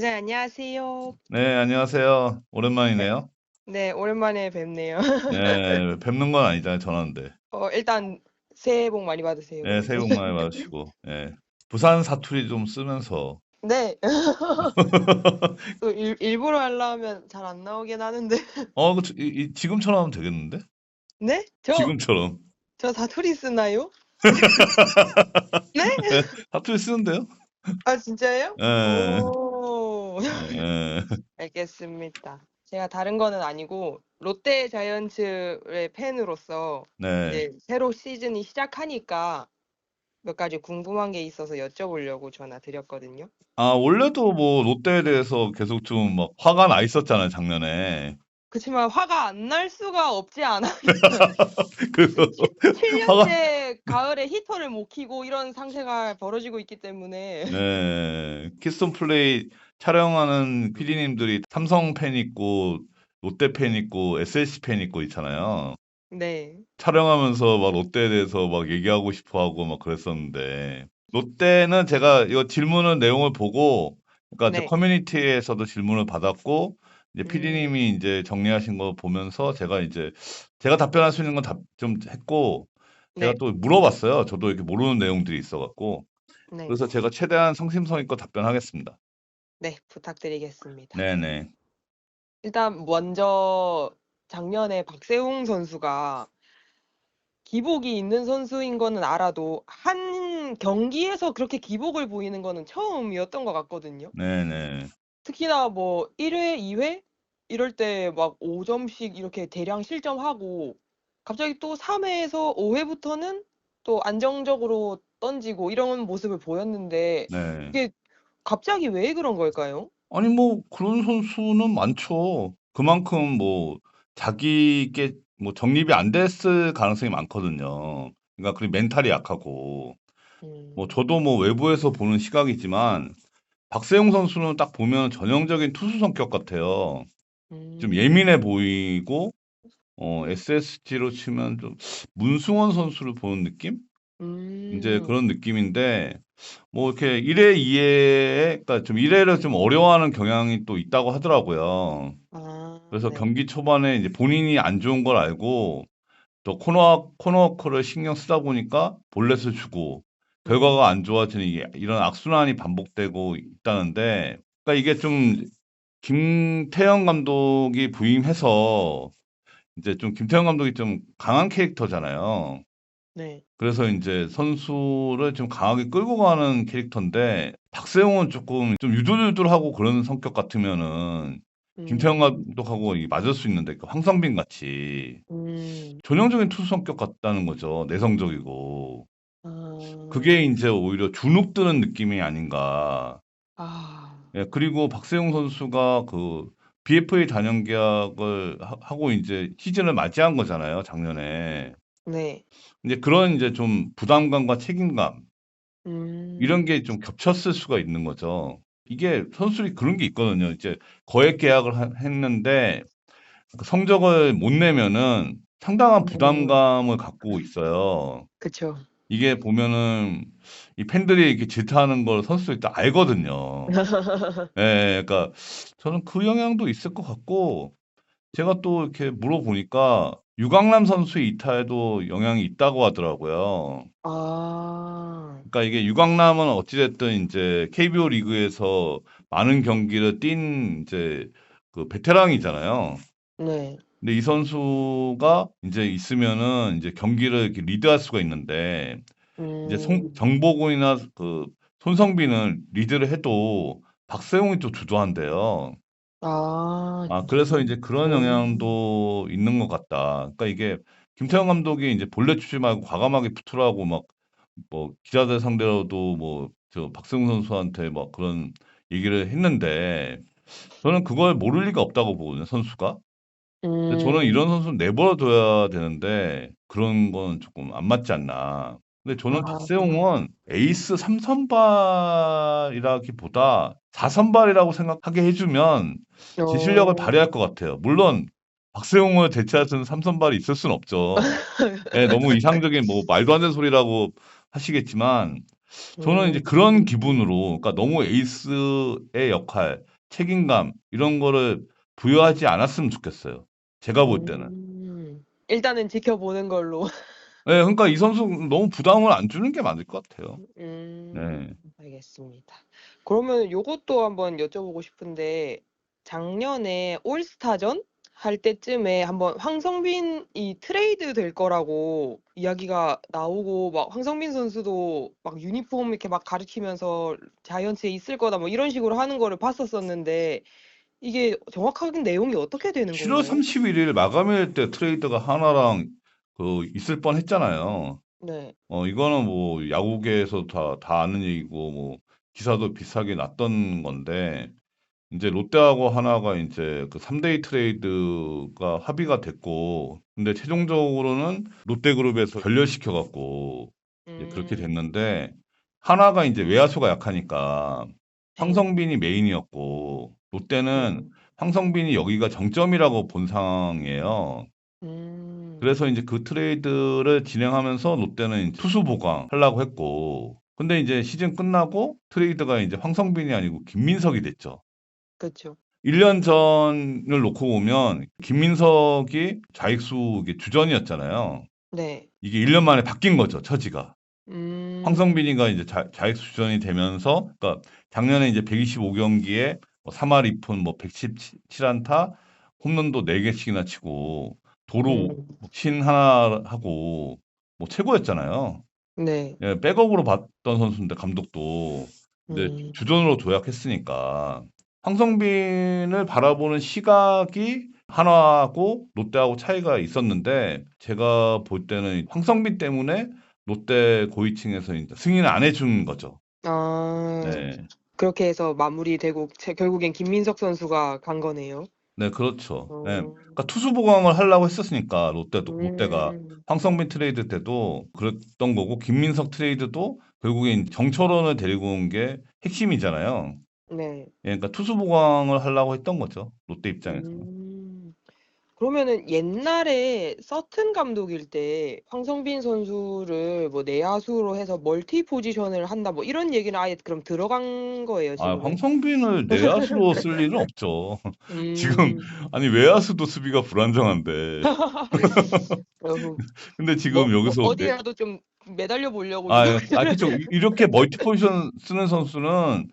선생님 안녕하세요. 네, 안녕하세요. 네. 오랜만이네요. 네, 오랜만에 뵙네요. 네, 뵙는 건 아니잖아요, 전화인데. 일단 새해 복 많이 받으세요, 네, 새해 그러면. 복 많이 받으시고, 예. 부산 사투리 좀 쓰면서. 네. 또 일부러 하려면 잘 안 나오긴 하는데. 지금처럼 하면 되겠는데? 네? 지금처럼. 저 사투리 쓰나요? 네? 네, 사투리 쓰는데요? 아, 진짜요? 예, 오. 예, 알겠습니다. 제가 다른 거는 아니고 롯데 자이언츠의 팬으로서 네. 이제 새로 시즌이 시작하니까 몇 가지 궁금한 게 있어서 여쭤보려고 전화 드렸거든요. 아, 원래도 뭐, 롯데에 대해서 계속 좀 막 화가 나 있었잖아요, 작년에. 그치만 화가 안 날 수가 없지 않아요. 그래서, 7 화가, 년째 가을에 히터를 못 켜고 이런 상태가 벌어지고 있기 때문에. 네, 키스톤 플레이 촬영하는 PD님들이 삼성 팬 있고, 롯데 팬 있고, SSC 팬 있고 있잖아요. 네. 촬영하면서 막 롯데에 대해서 막 얘기하고 싶어 하고 막 그랬었는데, 롯데는 제가 이거 질문을 내용을 보고, 그러니까 저 네. 커뮤니티에서도 질문을 받았고, 이제 음. PD님이 이제 정리하신 거 보면서 제가 답변할 수 있는 건 좀 했고, 제가 네. 또 물어봤어요. 저도 이렇게 모르는 내용들이 있어갖고. 네. 그래서 제가 최대한 성심성의껏 답변하겠습니다. 네. 부탁드리겠습니다. 네네. 일단 먼저 작년에 박세웅 선수가 기복이 있는 선수인 거는 알아도 한 경기에서 그렇게 기복을 보이는 거는 처음이었던 것 같거든요. 네네. 특히나 뭐 1 회, 2회 이럴 때 막 5 점씩 이렇게 대량 실점하고 갑자기 또 3 회에서 5 회부터는 또 안정적으로 던지고 이런 모습을 보였는데 네. 이게 갑자기 왜 그런 걸까요? 아니, 뭐, 그런 선수는 많죠. 그만큼 뭐, 자기께 뭐, 정립이 안 됐을 가능성이 많거든요. 그러니까 그 멘탈이 약하고. 뭐, 음. 저도 뭐, 외부에서 보는 시각이지만, 박세웅 선수는 딱 보면 전형적인 투수 성격 같아요. 좀 예민해 음. 보이고, SSG로 치면 좀, 문승원 선수를 보는 느낌? 이제 음. 그런 느낌인데, 뭐 이렇게 1회, 2회에, 그러니까 좀 1회를 좀 어려워하는 경향이 또 있다고 하더라고요. 아 그래서 네. 경기 초반에 이제 본인이 안 좋은 걸 알고 또 코너워커를 신경 쓰다 보니까 볼넷을 주고 결과가 안 음. 좋아지는 이런 악순환이 반복되고 있다는데, 그러니까 이게 좀 김태형 감독이 부임해서 이제 좀 김태형 감독이 좀 강한 캐릭터잖아요. 네. 그래서 이제 선수를 좀 강하게 끌고 가는 캐릭터인데, 박세웅은 조금 좀 유들유들하고 그런 성격 같으면은 김태형 음. 감독하고 맞을 수 있는데, 그 황성빈 같이 음. 전형적인 투수 성격 같다는 거죠. 내성적이고. 그게 아. 이제 오히려 주눅드는 느낌이 아닌가. 아. 예, 그리고 박세웅 선수가 그 BFA 단연 계약을 하고 이제 시즌을 맞이한 거잖아요, 작년에. 네. 이제 그런 이제 좀 부담감과 책임감, 이런 음. 게 좀 겹쳤을 수가 있는 거죠. 이게 선수들이 그런 게 있거든요. 이제 거액 계약을 했는데 그 성적을 못 내면은 상당한 음. 부담감을 갖고 있어요. 그쵸. 이게 보면은 이 팬들이 이렇게 질타하는 걸 선수들이 다 알거든요. 예, 그러니까 저는 그 영향도 있을 것 같고, 제가 또 이렇게 물어보니까 유강남 선수의 이탈에도 영향이 있다고 하더라고요. 아. 그러니까 이게 유강남은 어찌됐든 이제 KBO 리그에서 많은 경기를 뛴 이제 그 베테랑이잖아요. 네. 근데 이 선수가 이제 있으면은 이제 경기를 이렇게 리드할 수가 있는데, 이제 음. 정보곤이나 그 손성빈은 리드를 해도 박세웅이 또 주도한대요. 아 아, 그래서 진짜요? 이제 그런 오. 영향도 있는 것 같다. 그러니까 이게 김태형 감독이 이제 볼넷 주지 말고 과감하게 투투라고 막 뭐 기자들 상대로도 뭐 저 박세웅 선수한테 막 그런 얘기를 했는데, 저는 그걸 모를 리가 없다고 보거든요, 선수가. 근데 저는 이런 음. 선수는 내버려 둬야 되는데 그런 건 조금 안 맞지 않나. 근데 저는 아. 박세웅은 에이스 3선발이라기보다 4선발이라고 생각하게 해주면 제 실력을 어. 발휘할 것 같아요. 물론 박세웅을 대체할 수 있는 3선발이 있을 순 없죠. 예, 너무 이상적인 뭐 말도 안 되는 소리라고 하시겠지만, 저는 이제 그런 음. 기분으로, 그러니까 너무 에이스의 역할, 책임감 이런 거를 부여하지 않았으면 좋겠어요. 제가 볼 때는. 일단은 지켜보는 걸로. 네, 그러니까 이 선수 너무 부담을 안 주는 게 맞을 것 같아요. 음, 네. 알겠습니다. 그러면 요것도 한번 여쭤보고 싶은데, 작년에 올스타전 할 때쯤에 한번 황성빈이 트레이드 될 거라고 이야기가 나오고, 막 황성빈 선수도 막 유니폼 이렇게 막 가리키면서 자이언츠에 있을 거다 뭐 이런 식으로 하는 거를 봤었었는데, 이게 정확하게 내용이 어떻게 되는 7월 건가요? 31일 마감일 때 트레이드가 하나랑 그 있을 뻔 했잖아요. 네. 이거는 뭐 야구계에서 다 아는 얘기고 뭐 기사도 비슷하게 났던 건데 이제 롯데하고 하나가 이제 그 3데이 트레이드가 합의가 됐고 근데 최종적으로는 롯데그룹에서 결렬시켜 갖고 이제 그렇게 음, 됐는데 하나가 이제 외야수가 약하니까 네. 황성빈이 메인이었고 롯데는 음, 황성빈이 여기가 정점이라고 본 상황이에요. 음, 그래서 이제 그 트레이드를 진행하면서 롯데는 이제 투수 보강하려고 했고 근데 이제 시즌 끝나고 트레이드가 이제 황성빈이 아니고 김민석이 됐죠. 그쵸. 1년 전을 놓고 보면 김민석이 좌익수 이게 주전이었잖아요. 네. 이게 1년 만에 바뀐 거죠, 처지가. 음, 황성빈이가 이제 좌익수 주전이 되면서, 그러니까 작년에 이제 125경기에 3할 2푼, 뭐 117안타, 홈런도 4개씩이나 치고, 도루 음, 신 하나 하고, 뭐 최고였잖아요. 네. 예, 백업으로 봤던 선수인데 감독도 이제 음, 주전으로 도약했으니까 황성빈을 바라보는 시각이 한화하고 롯데하고 차이가 있었는데 제가 볼 때는 황성빈 때문에 롯데 고위층에서 이제 승인을 안 해준 거죠. 아, 네. 그렇게 해서 마무리되고 결국엔 김민석 선수가 간 거네요. 네, 그렇죠. 네. 어, 그러니까 투수 보강을 하려고 했었으니까 롯데가 음, 황성빈 트레이드 때도 그랬던 거고 김민석 트레이드도 결국엔 정철원을 데리고 온 게 핵심이잖아요. 네. 예, 그러니까 투수 보강을 하려고 했던 거죠. 롯데 입장에서는. 음, 그러면은 옛날에 서튼 감독일 때 황성빈 선수를 뭐 내야수로 해서 멀티 포지션을 한다 뭐 이런 얘기는 아예 그럼 들어간 거예요, 아, 지금은? 황성빈을 내야수로 쓸 일은 없죠. 지금 음, 아니 외야수도 수비가 불안정한데. 어후, 근데 지금 여기서 어디라도 좀 매달려 보려고 그쵸. 이렇게 멀티 포지션 쓰는 선수는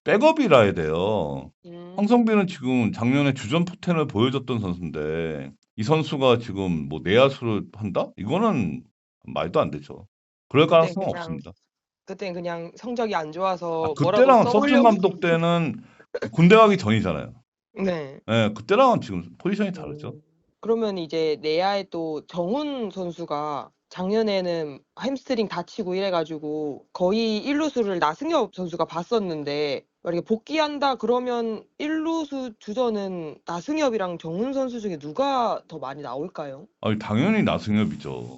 백업이라 해야 돼요. 황성빈은 음, 지금 작년에 주전 포텐을 보여줬던 선수인데 이 선수가 지금 뭐 내야수를 한다? 이거는 말도 안 되죠. 그럴 그땐 가능성은 그냥 없습니다. 그땐 그냥 성적이 안 아, 좋아서 뭐라도 그때랑 서튼 써보려고. 감독 때는 군대 가기 전이잖아요. 네. 예, 그때랑은 지금 포지션이 다르죠. 그러면 이제 내야에 또 정훈 선수가 작년에는 햄스트링 다치고 이래가지고 거의 1루수를 나승엽 선수가 봤었는데 만약에 복귀한다 그러면 1루수 주전은 나승엽이랑 정훈 선수 중에 누가 더 많이 나올까요? 아니, 당연히 나승엽이죠.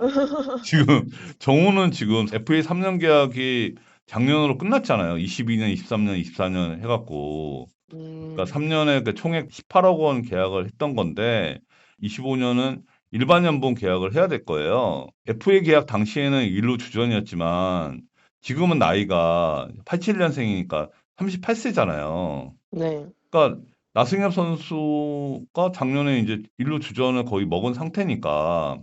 지금 정우는 지금 FA 3년 계약이 작년으로 끝났잖아요. 22년, 23년, 24년 해갖고. 그러니까 음, 3년에 그 총액 18억 원 계약을 했던 건데 25년은 일반 연봉 계약을 해야 될 거예요. FA 계약 당시에는 일루 주전이었지만 지금은 나이가 87년생이니까 38세잖아요. 네. 그러니까 나승엽 선수가 작년에 이제 일루 주전을 거의 먹은 상태니까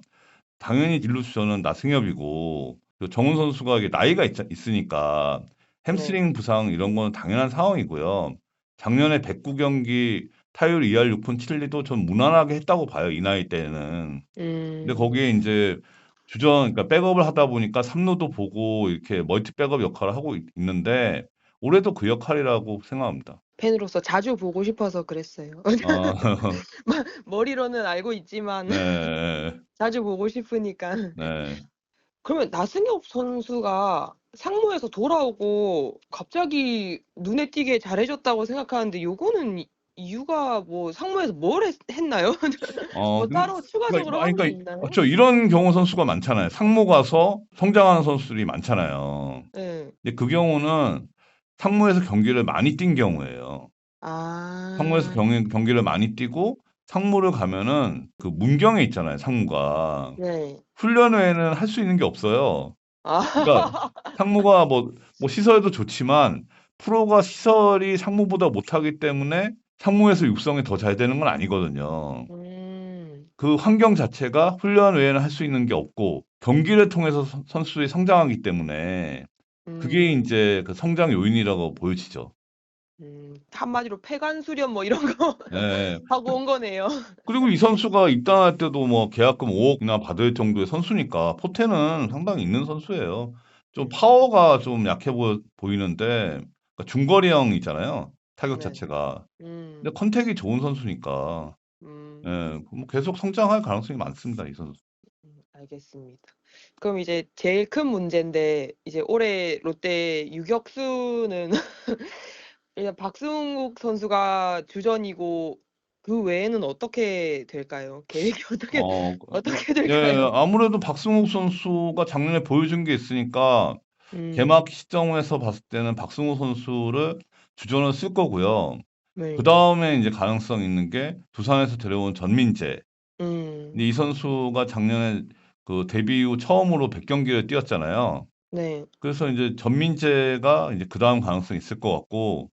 당연히 일루 주전은 나승엽이고 그 정훈 선수가 이게 나이가 있으니까 네. 햄스트링 부상 이런 거는 당연한 상황이고요. 작년에 109경기 타율 2할 6푼 7리도 전 무난하게 했다고 봐요. 이 나이 때는. 근데 거기에 음, 이제 주전 그러니까 백업을 하다 보니까 3루도 보고 이렇게 멀티 백업 역할을 하고 있는데 올해도 그 역할이라고 생각합니다. 팬으로서 자주 보고 싶어서 그랬어요. 아, 머리로는 알고 있지만 네, 자주 보고 싶으니까. 네. 그러면 나승엽 선수가 상무에서 돌아오고 갑자기 눈에 띄게 잘해줬다고 생각하는데 요거는 이유가 뭐 상무에서 뭘 했나요? 뭐 따로 추가적으로 한 게 있나요? 저 이런 경우 선수가 많잖아요. 상무 가서 성장하는 선수들이 많잖아요. 네. 근데 그 경우는 상무에서 경기를 많이 뛴 경우예요. 상무에서 아, 경기를 많이 뛰고 상무를 가면은 그 문경에 있잖아요. 상무가 네. 훈련 외에는 할 수 있는 게 없어요. 그러니까 아, 상무가 뭐 시설도 좋지만 프로가 시설이 상무보다 못하기 때문에 상무에서 육성이 더 잘 되는 건 아니거든요. 음, 그 환경 자체가 훈련 외에는 할 수 있는 게 없고 경기를 통해서 선수들이 성장하기 때문에 그게 음, 이제 그 성장 요인이라고 보여지죠. 한마디로 폐관 수련 뭐 이런 거 예. 하고 온 거네요. 그리고 이 선수가 입단할 때도 뭐 계약금 5억이나 받을 정도의 선수니까 포텐은 상당히 있는 선수예요. 좀 음, 파워가 좀 약해 보이는데 그러니까 중거리형이잖아요. 타격 네, 자체가. 근데 음, 컨택이 좋은 선수니까 예, 음, 뭐 계속 성장할 가능성이 많습니다. 이 선수. 알겠습니다. 그럼 이제 제일 큰 문제인데 이제 올해 롯데 유격수는 일단 박승욱 선수가 주전이고 그 외에는 어떻게 될까요? 계획이 어떻게 어, 어떻게 예, 될까요? 아무래도 박승욱 선수가 작년에 보여준 게 있으니까 개막 음, 시점에서 봤을 때는 박승욱 선수를 주전을 쓸 거고요. 그 네, 다음에 이제 가능성 있는 게 두산에서 데려온 전민재. 근데 음, 이 선수가 작년에 그 데뷔 후 처음으로 100경기를 뛰었잖아요. 네, 그래서 이제 전민재가 이제 그 다음 가능성이 있을 것 같고,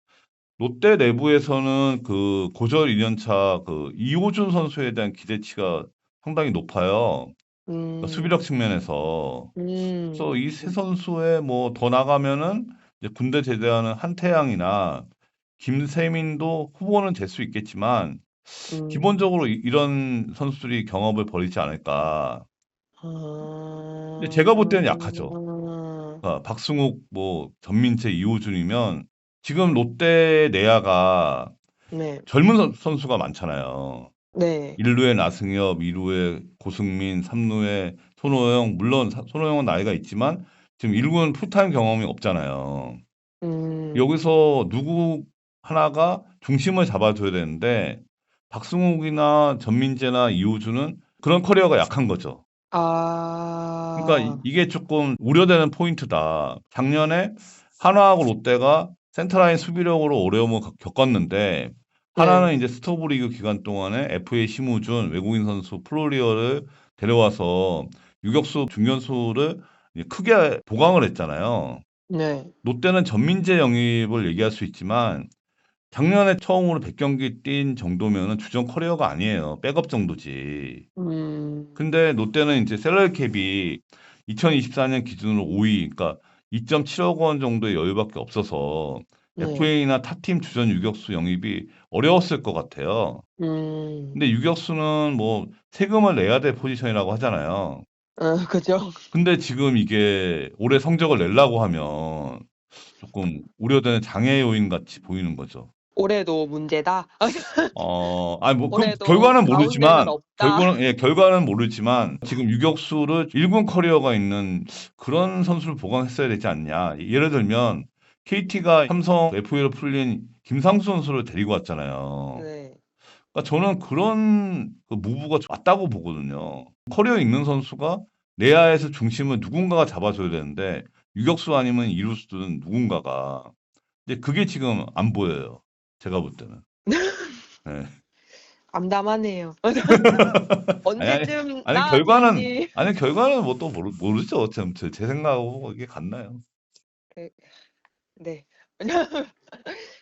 롯데 내부에서는 그 고졸 2년차 그 이호준 선수에 대한 기대치가 상당히 높아요. 그러니까 수비력 음, 측면에서. 그래서 음, 이 세 선수에 뭐 더 나가면은 이제 군대 제대하는 한태양이나 김세민도 후보는 될 수 있겠지만 음, 기본적으로 이런 선수들이 경험을 벌이지 않을까. 근데 제가 볼 때는 약하죠. 아, 그러니까 박승욱, 뭐 전민재, 이호준이면 지금 롯데 내야가 네, 젊은 선수가 많잖아요. 네, 1루에 나승엽, 2루에 고승민, 3루에 손호영. 물론 손호영은 나이가 있지만 지금 1루는 풀타임 경험이 없잖아요. 음, 여기서 누구 하나가 중심을 잡아줘야 되는데 박승욱이나 전민재나 이호준은 그런 커리어가 약한 거죠. 그러니까 아, 이게 조금 우려되는 포인트다. 작년에 한화하고 롯데가 센터라인 수비력으로 어려움을 겪었는데 네, 하나는 이제 스토브리그 기간 동안에 FA 심우준 외국인 선수 플로리어를 데려와서 유격수 중견수를 이제 크게 보강을 했잖아요. 네, 롯데는 전민재 영입을 얘기할 수 있지만 작년에 처음으로 100경기 뛴 정도면은 주전 커리어가 아니에요. 백업 정도지. 음, 근데 롯데는 이제 셀러리 캡이 2024년 기준으로 5위, 그러니까 2.7억 원 정도의 여유밖에 없어서 네, FA나 타팀 주전 유격수 영입이 어려웠을 것 같아요. 음, 근데 유격수는 뭐 세금을 내야 될 포지션이라고 하잖아요. 그죠. 근데 지금 이게 올해 성적을 내려고 하면 조금 우려되는 장애 요인 같이 보이는 거죠. 올해도 문제다. 아니 뭐 그 올해도 결과는 가운데는 모르지만 없다. 결과는 모르지만 지금 유격수를 1군 커리어가 있는 그런 선수를 보강했어야 되지 않냐. 예를 들면 KT가 삼성 FA로 풀린 김상수 선수를 데리고 왔잖아요. 네, 그러니까 저는 그런 그 무브가 맞다고 보거든요. 커리어 있는 선수가 내야에서 중심을 누군가가 잡아줘야 되는데 유격수 아니면 이루수든 누군가가. 근데 그게 지금 안 보여요. 제가 볼 때는. 네. 암담하네요. 아니, 아니, 언제쯤 나아질지. 아니, 결과는 뭐 또 모르죠. 제 생각하고 이게 같나요? 그, 네.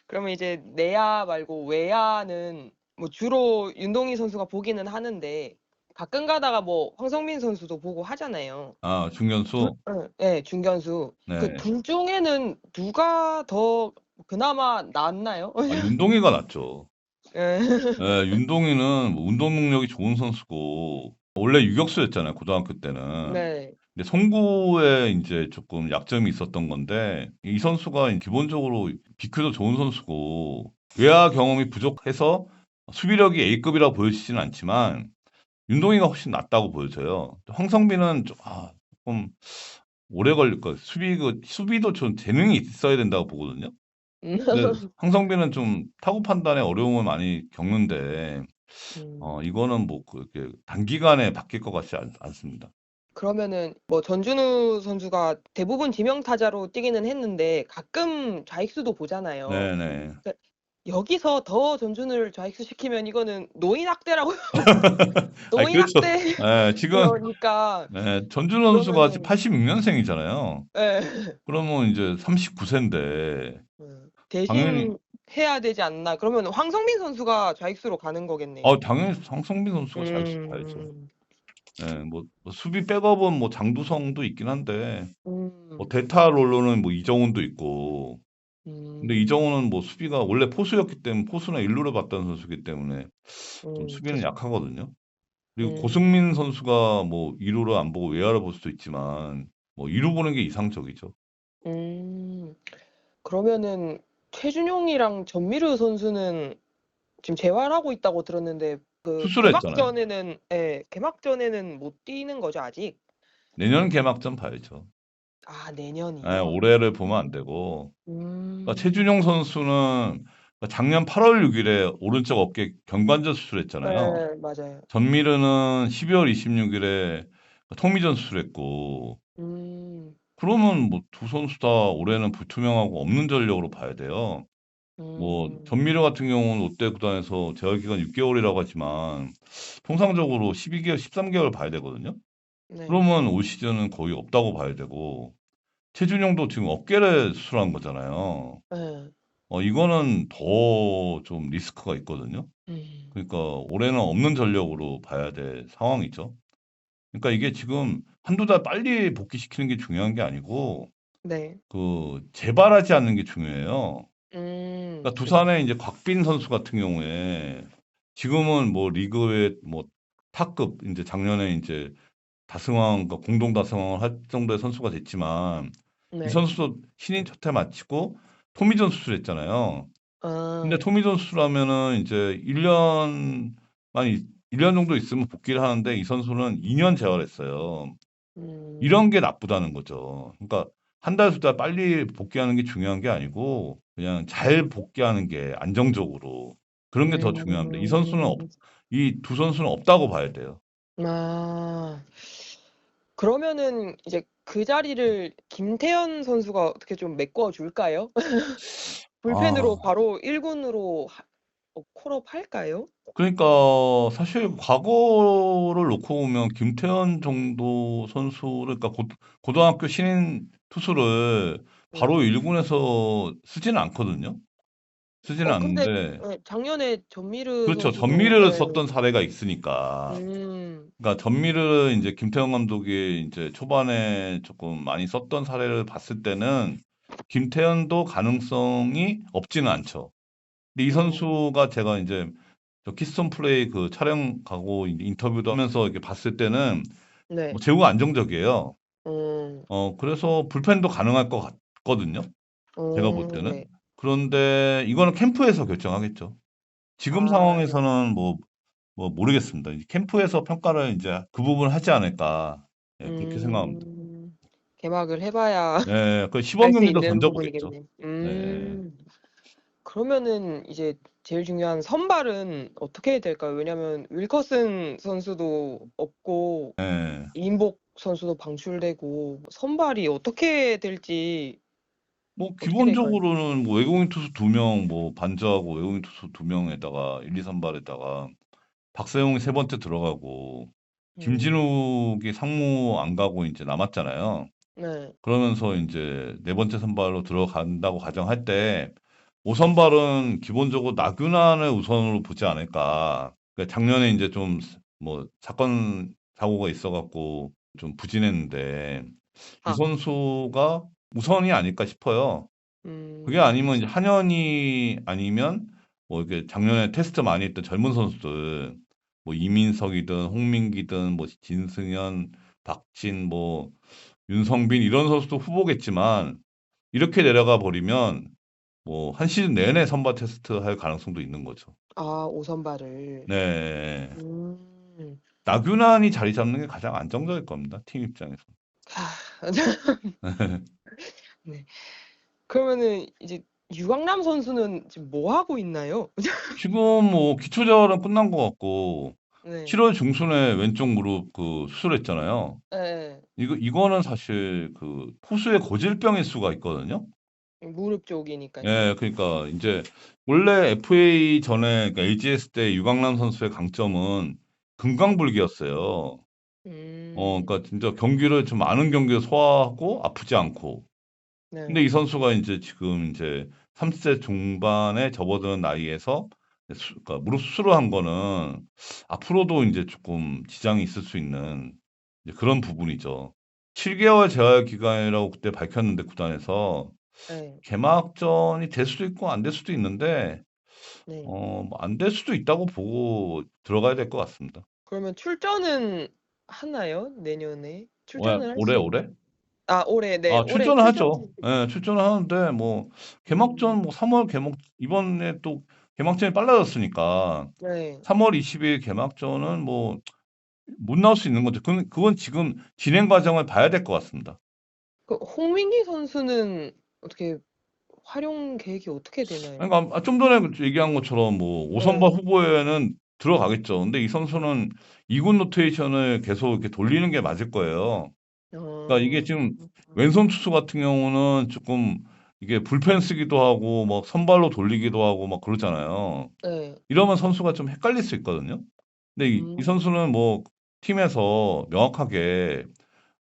그러면 이제 내야 말고 외야는 뭐 주로 윤동희 선수가 보기는 하는데 가끔 가다가 뭐 황성민 선수도 보고 하잖아요. 아, 중견수? 네, 중견수. 그 네. 둘 중에는 누가 더 그나마 낫나요? 아, 윤동희가 낫죠. 예. 예, 윤동희는 뭐 운동 능력이 좋은 선수고, 원래 유격수였잖아요, 고등학교 때는. 네. 근데 송구에 이제 조금 약점이 있었던 건데, 이 선수가 기본적으로 비크도 좋은 선수고, 외야 경험이 부족해서 수비력이 A급이라고 보여지지는 않지만, 윤동희가 훨씬 낫다고 보여져요. 황성빈은 조금 오래 걸릴 것 같아요. 수비도 좀 재능이 있어야 된다고 보거든요. 음. 근데 황성빈은 좀 타구 판단에 어려움을 많이 겪는데, 음. 이거는 뭐 그렇게 단기간에 바뀔 것 같지 않습니다. 그러면은 뭐 전준우 선수가 대부분 지명타자로 뛰기는 했는데 가끔 좌익수도 보잖아요. 네네. 그러니까 여기서 더 전준우를 좌익수 시키면 이거는 노인 학대라고 아니, 노인 그렇죠. 학대 예, 지금, 그러니까 전준호 선수가 그러면은 86년생이잖아요. 예. 그러면 이제 39세인데, 당연히 대신 해야 되지 않나. 그러면 황성민 선수가 좌익수로 가는 거겠네요. 당연히 황성민 선수가 자익수 가야죠. 음, 예, 뭐 수비 백업은 뭐 장두성도 있긴 한데 뭐 음, 대타 롤러는 뭐 이정훈도 있고 근데 음, 이정훈은 뭐 수비가 원래 포수였기 때문에 포수나 일루를 봤던 선수기 때문에 좀 수비는 그죠. 약하거든요. 그리고 음, 고승민 선수가 뭐 2루를 안 보고 외야를 볼 수도 있지만 뭐 2루 보는 게 이상적이죠. 음. 그러면은 최준용이랑 전미르 선수는 지금 재활하고 있다고 들었는데 그 수술했잖아요. 개막전에는 못 뛰는 거죠, 아직? 내년 개막전 봐야죠. 아, 예, 내년이요? 올해를 보면 안 되고. 그러니까 음. 최준용 선수는 그러니까 작년 8월 6일에 오른쪽 어깨 견관절 수술했잖아요. 네, 맞아요. 전미르는 12월 26일에 토미전 수술했고. 음. 그러면 뭐 두 선수 다 올해는 불투명하고 없는 전력으로 봐야 돼요. 뭐 음. 전미르 같은 경우는 롯데 구단에서 재활 기간 6개월이라고 하지만 통상적으로 12개월, 13개월 봐야 되거든요. 네. 그러면 올 시즌은 거의 없다고 봐야 되고 최준용도 지금 어깨를 수술한 거잖아요. 예. 이거는 더 좀 리스크가 있거든요. 음. 그러니까 올해는 없는 전력으로 봐야 될 상황이죠. 그러니까 이게 지금 한두 달 빨리 복귀시키는 게 중요한 게 아니고 네. 그 재발하지 않는 게 중요해요. 그러니까 그죠. 두산의 이제 곽빈 선수 같은 경우에 지금은 뭐 리그의 뭐 탑급 이제 작년에 이제 다승왕 그러니까 공동 다승왕을 할 정도의 선수가 됐지만 이 네. 선수도 신인 첫 해 마치고 토미전 수술했잖아요. 근데 아. 토미전 수술하면은 이제 1년 정도 있으면 복귀를 하는데 이 선수는 2년 재활했어요. 이런 게 음. 나쁘다는 거죠. 그러니까 한 달, 두 달 빨리 복귀하는 게 중요한 게 아니고 그냥 잘 복귀하는 게 안정적으로 그런 게 더 중요합니다. 음. 이 두 선수는 없다고 봐야 돼요. 아. 그러면은 이제 그 자리를 김태현 선수가 어떻게 좀 메꿔 줄까요? 불펜으로 아, 바로 1 군으로 콜업할까요? 그러니까 사실 과거를 놓고 보면 김태현 정도 선수를 그러니까 고등학교 신인 투수를 바로 네. 1군에서 쓰지는 않거든요. 쓰지는 근데 않는데 작년에 전미르 그렇죠. 선수도 전미를 썼던 사례가 있으니까. 음. 그러니까 전미를 이제 김태형 감독이 이제 초반에 조금 많이 썼던 사례를 봤을 때는 김태현도 가능성이 없지는 않죠. 근데 이 음. 선수가 제가 이제 저 키스톤 플레이 그 촬영 가고 인터뷰도 하면서 이렇게 봤을 때는 뭐 네. 제구가 안정적이에요. 음. 그래서 불펜도 가능할 것 같거든요. 제가 볼 때는. 네. 그런데 이거는 캠프에서 결정하겠죠. 지금 아, 상황에서는 뭐 모르겠습니다. 이제 캠프에서 평가를 이제 그 부분을 하지 않을까. 예, 그렇게 생각합니다. 음. 개막을 해 봐야 네, 그 시범 알 수 경기도 있는 던져보겠죠. 부분이겠네. 네, 그러면은 이제 제일 중요한 선발은 어떻게 될까요? 왜냐면 윌커슨 선수도 없고 네. 이인복 선수도 방출되고 선발이 어떻게 될지 뭐 어떻게 될까요? 기본적으로는 뭐 외국인 투수 2명, 뭐 반저하고 외국인 투수 2명에다가 1, 2, 3발에다가 박세웅이 세 번째 들어가고 음. 김진욱이 상무 안 가고 이제 남았잖아요. 네. 그러면서 이제 네 번째 선발로 들어간다고 가정할 때 5선발은 기본적으로 나균안을 우선으로 보지 않을까. 그러니까 작년에 이제 좀 뭐 사건 사고가 있어갖고 좀 부진했는데 이 아. 선수가 우선이 아닐까 싶어요. 그게 음. 아니면 이제 한현희 아니면 뭐 이렇게 작년에 테스트 많이 했던 젊은 선수들 뭐 이민석이든 홍민기든 뭐 진승현, 박진 뭐 윤성빈 이런 선수도 후보겠지만 이렇게 내려가 버리면 뭐 한 시즌 내내 선발 테스트 할 가능성도 있는 거죠. 아, 5 선발을. 네. 음. 나균안이 자리 잡는 게 가장 안정적일 겁니다. 팀 입장에서. 아. 네. 그러면은 이제 유강남 선수는 지금 뭐 하고 있나요? 지금 뭐 기초자활은 끝난 것 같고 네. 7월 중순에 왼쪽 무릎 그 수술했잖아요. 예. 이거는 사실 그 포수의 고질병일 수가 있거든요. 무릎 쪽이니깐요. 예, 그러니까 이제 원래 FA 전에 그러니까 LGS 때 유강남 선수의 강점은 금강불기였어요. 음. 그러니까 진짜 경기를 좀 많은 경기를 소화하고 아프지 않고. 근데 네. 이 선수가 이제 지금 이제 30세 중반에 접어드는 나이에서 그러니까 무릎 수술을 한 거는 앞으로도 이제 조금 지장이 있을 수 있는 이제 그런 부분이죠. 7개월 재활 기간이라고 그때 밝혔는데 구단에서 네, 개막전이 될 수도 있고 안 될 수도 있는데 네. 뭐 안 될 수도 있다고 보고 들어가야 될 것 같습니다. 그러면 출전은 하나요? 내년에? 왜 출전을 할 올해 수 올해? 아, 올해, 네, 아, 올해 출전을 출전. 하죠. 예, 출전을 하는데 뭐 개막전 음, 뭐 3월 개막 이번에 또 개막전이 빨라졌으니까 네. 3월 20일 개막전은 뭐 못 나올 수 있는 거죠. 그건 지금 진행 과정을 봐야 될 것 같습니다. 그 홍민기 선수는 어떻게 활용 계획이 어떻게 되나요? 그러니까 좀 전에 얘기한 것처럼 뭐 5선발 네. 후보에는 들어가겠죠. 근데 이 선수는 2군 로테이션을 계속 이렇게 돌리는 게 맞을 거예요. 그러니까 이게 어, 지금 왼손 투수 같은 경우는 조금 이게 불펜 쓰기도 하고 막 선발로 돌리기도 하고 막 그러잖아요. 네. 이러면 선수가 좀 헷갈릴 수 있거든요. 근데 이 선수는 음, 뭐 팀에서 명확하게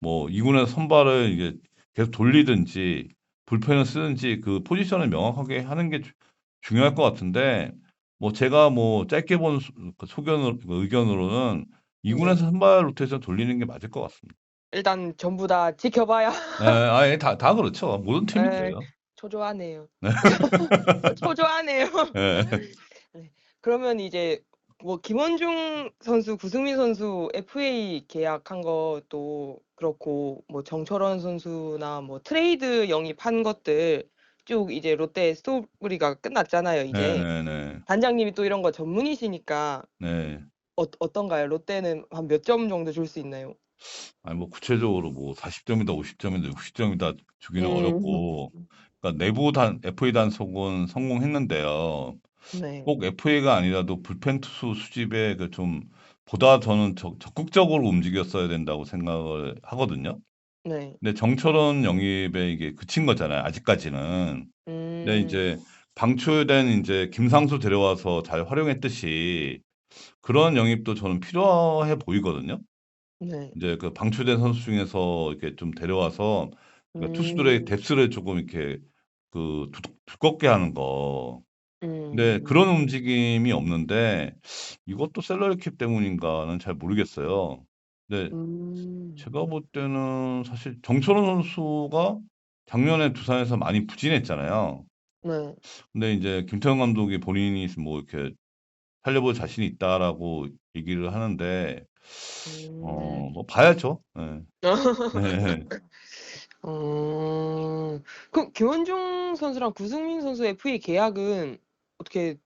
뭐 2군에서 선발을 이게 계속 돌리든지 불펜을 쓰든지 그 포지션을 명확하게 하는 게 중요할 것 같은데 뭐 제가 뭐 짧게 본 그 의견으로는 2군에서 네. 선발 로테이션 돌리는 게 맞을 것 같습니다. 일단 전부 다 지켜봐야, 예, 아예 다 그렇죠. 모든 팀이 에, 그래요. 초조하네요. 초조하네요. 예. 네. 그러면 이제 뭐 김원중 선수, 구승민 선수 FA 계약한 것도 그렇고 뭐 정철원 선수나 뭐 트레이드 영입한 것들 쭉 이제 롯데 스토리가 끝났잖아요, 이제. 네네네. 단장님이 또 이런 거 전문이시니까 네. 어떤가요? 롯데는 한 몇 점 정도 줄 수 있나요? 아니 뭐 구체적으로 뭐 40점이다, 50점이다, 60점이다 주기는 음, 어렵고, 그러니까 내부 FA 단속은 성공했는데요. 네, 꼭 FA가 아니라도 불펜 투수 수집에 그 좀 보다 저는 적극적으로 움직였어야 된다고 생각을 하거든요. 네, 근데 정철원 영입에 이게 그친 거잖아요, 아직까지는. 근데 음, 이제 방출된 이제 김상수 데려와서 잘 활용했듯이 그런 영입도 저는 필요해 보이거든요. 네, 이제 그 방출된 선수 중에서 이렇게 좀 데려와서 그러니까 투수들의 음, 뎁스를 조금 이렇게 그 두껍게 하는 거. 근데 그런 음, 움직임이 없는데 이것도 셀러리 캡 때문인가는 잘 모르겠어요. 근데 음, 제가 볼 때는 사실 정철원 선수가 작년에 두산에서 많이 부진했잖아요. 네, 근데 이제 김태형 감독이 본인이 뭐 이렇게 살려볼 자신이 있다라고 얘기를 하는데 음. 뭐 봐야죠. 네. 네. 그럼 김원중 선수랑 구승민 선수 FA 계약은 어떻게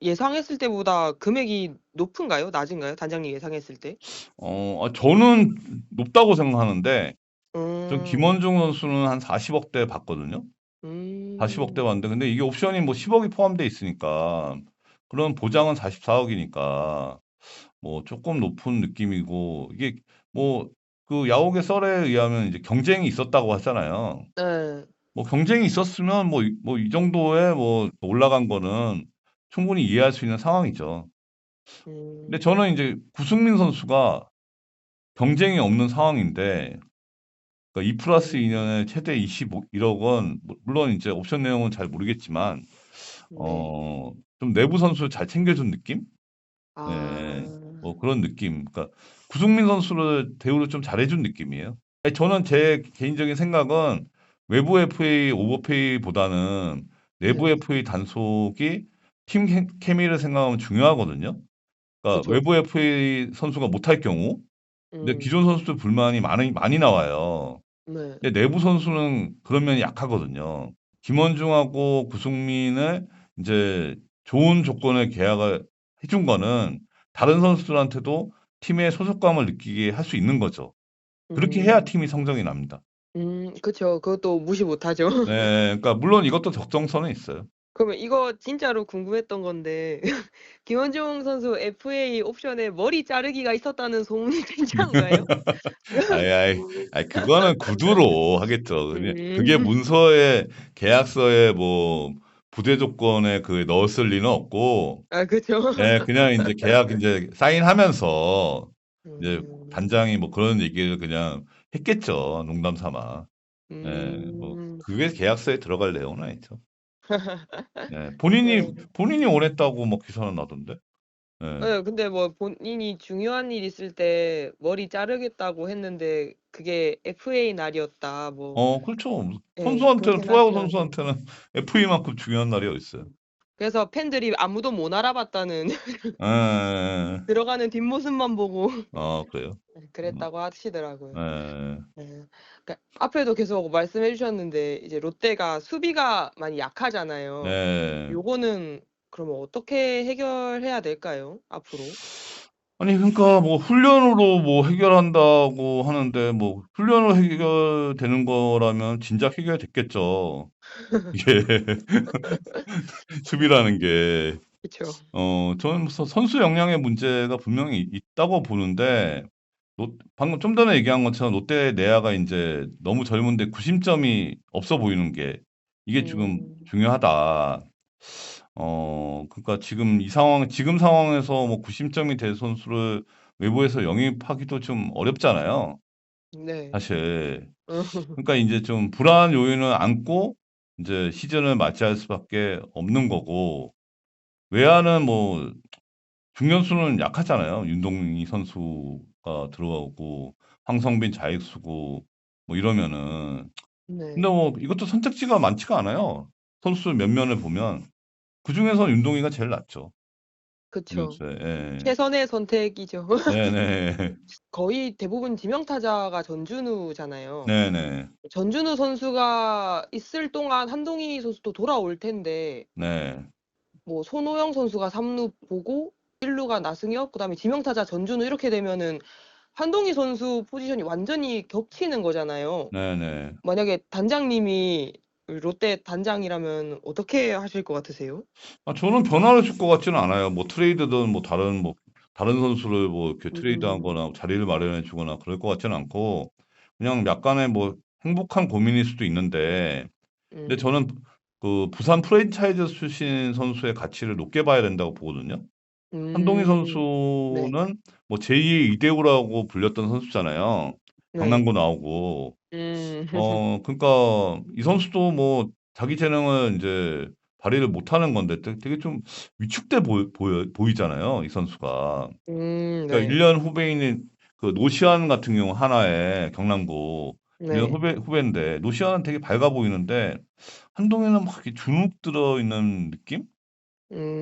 예상했을 때보다 금액이 높은가요? 낮은가요? 단장님 예상했을 때? 저는 높다고 생각하는데 전 음, 김원중 선수는 한 40억대 받거든요. 40억대 음, 받는데 근데 이게 옵션이 뭐 10억이 포함돼 있으니까 그런 보장은 44억이니까 뭐 조금 높은 느낌이고 이게 뭐 그 야옥의 썰에 의하면 이제 경쟁이 있었다고 하잖아요. 네, 뭐 경쟁이 있었으면 뭐 이 정도의 뭐 올라간 거는 충분히 이해할 수 있는 상황이죠. 근데 저는 음, 이제 구승민 선수가 경쟁이 없는 상황인데 그러니까 2 플러스 음, 2년에 최대 21억 원, 물론 이제 옵션 내용은 잘 모르겠지만, 네. 좀 내부 선수 잘 챙겨준 느낌? 아, 예, 뭐 그런 느낌. 그러니까 구승민 선수를 대우를 좀 잘해준 느낌이에요. 아니, 저는 제 개인적인 생각은 외부 FA 오버페이보다는 내부 네, FA 단속이 팀 케미를 생각하면 중요하거든요. 그러니까 그죠. 외부 FA 선수가 못할 경우, 근데 음, 기존 선수들 불만이 많이 나와요. 네, 근데 내부 선수는 그런 면이 약하거든요. 김원중하고 구승민을 이제 좋은 조건의 계약을 해준 거는 다른 선수들한테도 팀의 소속감을 느끼게 할 수 있는 거죠. 그렇게 해야 음, 팀이 성적이 납니다. 그쵸. 그것도 무시 못하죠. 네, 그러니까 물론 이것도 적정선은 있어요. 그러면 이거 진짜로 궁금했던 건데, 김원중 선수 FA 옵션에 머리 자르기가 있었다는 소문이 진짜인가요? 아이, 그거는 구두로 하겠죠. 그게 음, 문서에 계약서에 뭐 부대 조건에 그 넣었을 리는 없고 아, 그죠. 예, 그냥 이제 계약 이제 사인하면서 이제 음, 단장이 뭐 그런 얘기를 그냥 했겠죠. 농담 삼아. 예, 뭐 음, 그게 계약서에 들어갈 내용은 아니죠. 네. 네. 본인이 원했다고 막 기사는 나던데. 네. 예, 근데 뭐 본인이 중요한 일 있을 때 머리 자르겠다고 했는데 그게 FA 날이었다. 뭐 그렇죠. 예, 선수한테는 그렇긴 프로야구 하더라고요. 선수한테는 FA만큼 중요한 날이 어디 있어요. 그래서 팬들이 아무도 못 알아봤다는 예. 들어가는 뒷모습만 보고 그래요? 예, 음. 그랬다고 하시더라고요. 예. 예. 그러니까 앞에도 계속 말씀해 주셨는데 이제 롯데가 수비가 많이 약하잖아요. 네. 요거는 그러면 어떻게 해결해야 될까요? 앞으로? 아니 그러니까 뭐 훈련으로 뭐 해결한다고 하는데 뭐 훈련으로 해결되는 거라면 진작 해결됐겠죠. 이게 수비라는 게. 그쵸. 저는 선수 역량의 문제가 분명히 있다고 보는데 방금 좀 전에 얘기한 것처럼 롯데 내야가 인제 너무 젊은데 구심점이 없어 보이는 게 이게 지금 음. 중요하다. 그러니까 지금 상황에서 뭐 구심점이 될 선수를 외부에서 영입하기도 좀 어렵잖아요, 네. 사실. 그러니까 인제 좀 불안 요인을 안고 인제 시즌을 맞이할 수밖에 없는 거고 외야는 뭐 중견수는 약하잖아요. 윤동희 선수가 들어가고 황성빈 좌익수고 뭐 이러면은. 근데 네. 뭐 이것도 선택지가 많지가 않아요. 선수 면면을 보면. 그중에서 윤동희가 제일 낫죠. 그쵸. 중견수에. 예. 최선의 선택이죠. 네네. 거의 대부분 지명타자가 전준우잖아요. 네네. 전준우 선수가 있을 동안 한동희 선수도 돌아올 텐데 네. 뭐 손호영 선수가 3루 보고 1 루가 나승엽 그다음에 지명타자 전준우 이렇게 되면은 한동희 선수 포지션이 완전히 겹치는 거잖아요. 네네. 만약에 단장님이 롯데 단장이라면 어떻게 하실 것 같으세요? 저는 변화를 줄 것 같지는 않아요. 뭐 트레이드든 다른 선수를 뭐 이렇게 음. 트레이드하거나 자리를 마련해 주거나 그럴 것 같지는 않고 그냥 약간의 뭐 행복한 고민일 수도 있는데 근데 음. 저는 그 부산 프랜차이즈 출신 선수의 가치를 높게 봐야 된다고 보거든요. 한동희 음. 네. 선수는 뭐 제2의 이대호라고 불렸던 선수잖아요. 네. 강남구 나오고. 음. 그러니까 이 선수도 뭐 자기 재능을 인제 발휘를 못하는 건데 되게 좀 위축돼 보이잖아요, 이 선수가. 그러니까 네. 1년 후배인 그 노시안 같은 경우 하나의 경남고 1년 네. 후배인데 노시안은 되게 밝아 보이는데 한동희는 막 이렇게 주눅 들어 있는 느낌?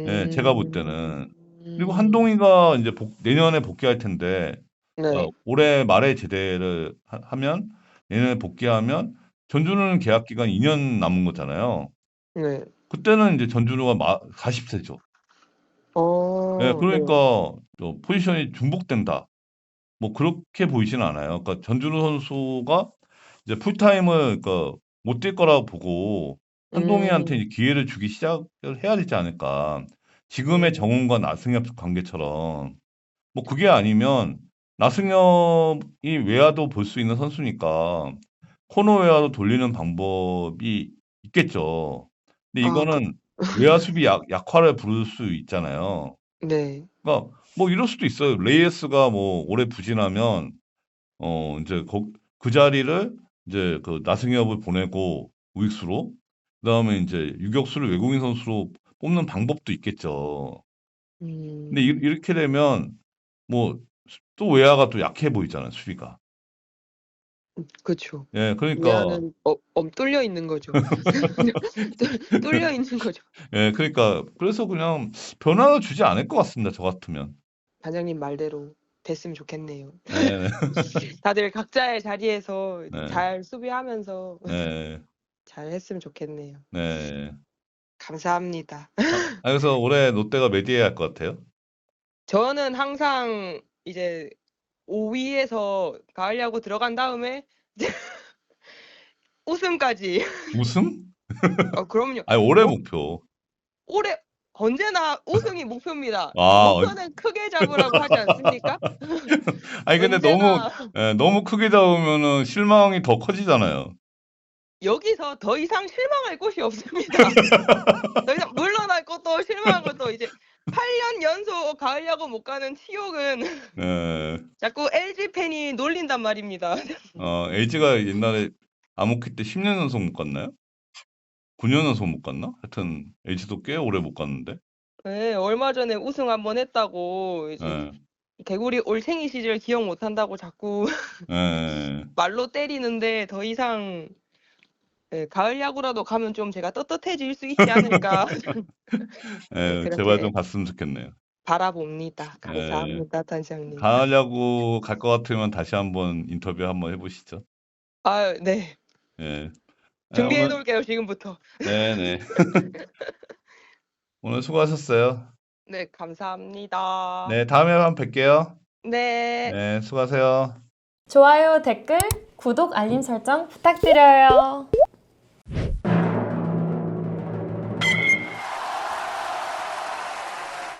예, 제가 볼 때는. 그리고 음. 한동희가 인제 내년에 복귀할 텐데 네. 올해 말에 제대를 하면 내년에 복귀하면 전준우는 계약 기간 2년 남은 거잖아요. 네. 그때는 인제 전준우가 40 세죠. 예, 네. 그러니까 포지션이 중복된다. 뭐 그렇게 보이지는 않아요. 그러니까 전준우 선수가 이제 풀타임을 그러니까 못 뛸 거라고 보고 한동희한테 음. 이제 기회를 주기 시작을 해야 되지 않을까. 지금의 음. 정훈과 나승엽 관계처럼. 뭐 그게 아니면 나승엽이 외야도 볼 수 있는 선수니까 코너 외야로 돌리는 방법이 있겠죠. 근데 아 그 이거는 외야 수비 약화를 부를 수 있잖아요. 네. 그러니까 뭐 이럴 수도 있어요. 레이에스가 뭐 올해 부진하면 인제 그 자리를 이제 그 나승엽을 보내고 우익수로 그다음에 인제 유격수를 외국인 선수로 뽑는 방법도 있겠죠. 근데 음. 이렇게 되면 뭐 또 외야가 또 약해 보이잖아요, 수비가. 그쵸. 예, 그러니까 외야는 뚫려 있는 거죠. 뚫려 있는 거죠. 그래서 그냥 변화를 주지 않을 것 같습니다, 저 같으면. 단장님 말대로 됐으면 좋겠네요. 네네. 다들 각자의 자리에서 이제 네. 잘 수비하면서 네. 잘했으면 좋겠네요. 네. 감사합니다. 그래서 올해 롯데가 몇 위에 할 것 같아요? 저는 항상 이제 5 위에서 가을 야구 들어간 다음에 우승까지. 우승? 그럼요. 아니 올해 어 목표. 올해 언제나 우승이 목표입니다. 아. 목표는 크게 잡으라고 하지 않습니까? 아니 근데 언제나 너무 크게 잡으면은 실망이 더 커지잖아요. 여기서 더 이상 실망할 곳이 없습니다. 더 이상 물러날 것도 실망할 것도 이제 8년 연속 가을 야구 못 가는 치욕은 예. 자꾸 LG 팬이 놀린단 말입니다. LG가 옛날에 암흑기 때 10년 연속 못 갔나요? 9년 연속 못 갔나? 하여튼 LG도 꽤 오래 못 갔는데. 네, 얼마 전에 우승 한번 했다고 이제 예. 개구리 올챙이 시절 기억 못 한다고 자꾸 예. 말로 때리는데 더 이상 예, 가을 야구라도 가면 좀 제가 떳떳해질 수 있지 않을까 네, 예, 제발 좀 그렇게 갔으면 좋겠네요. 바라봅니다. 예. 감사합니다, 단장님. 가을야구 갈 것 같으면 다시 한번 인터뷰 한번 해보시죠. 아, 네. 예. 예, 준비해 오늘, 놓을게요, 지금부터. 네네. 오늘 수고하셨어요. 네, 감사합니다. 네, 다음에 한번 뵐게요. 네. 네, 수고하세요. 좋아요, 댓글, 구독, 알림 설정 부탁드려요.